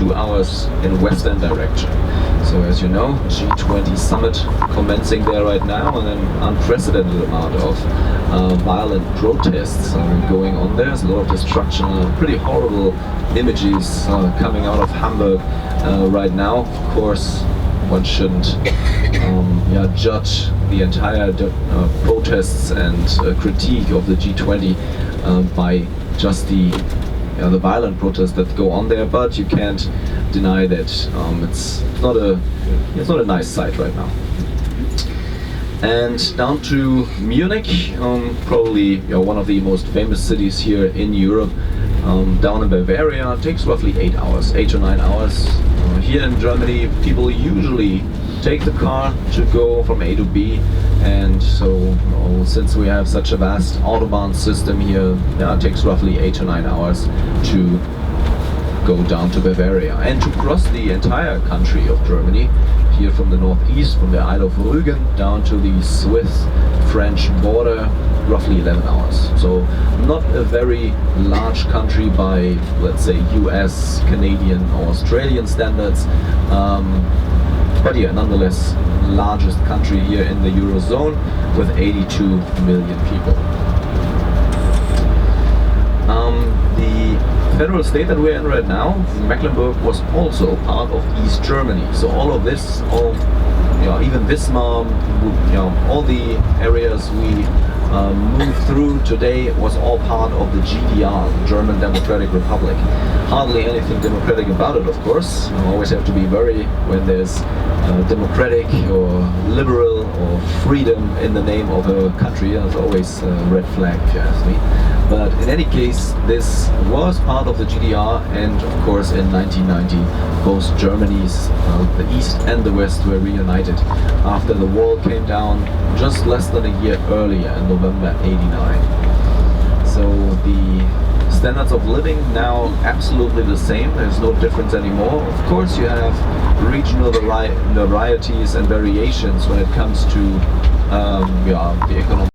2 hours in western direction. So as you know, G20 summit commencing there right now, and an unprecedented amount of violent protests going on there. There's a lot of destruction, pretty horrible images coming out of Hamburg right now. Of course, one shouldn't judge the entire protests and critique of the G20 by just the violent protests that go on there, but you can't deny that it's not a nice sight right now. And down to Munich, probably one of the most famous cities here in Europe, down in Bavaria. It takes roughly 8 to 9 hours. Here in Germany, people usually take the car to go from A to B, and so since we have such a vast autobahn system here, it takes roughly 8 to 9 hours to go down to Bavaria and to cross the entire country of Germany, here from the northeast, from the Isle of Rügen down to the Swiss-French border, roughly 11 hours. So not a very large country by, let's say, US, Canadian or Australian standards, but yeah, nonetheless, largest country here in the Eurozone with 82 million people. The federal state that we're in right now, Mecklenburg, was also part of East Germany. So all of this, even Wismar, all the areas we moved through today was all part of the GDR, German Democratic Republic. Hardly anything democratic about it, of course. You always have to be wary when there's democratic or liberal or freedom in the name of a country. There's always a red flag, if you ask me. But in any case, this was part of the GDR, and of course in 1990 both Germany's, the East and the West, were reunited after the wall came down just less than a year earlier in November '89. So the standards of living now absolutely the same. There's no difference anymore. Of course you have regional varieties and variations when it comes to the economic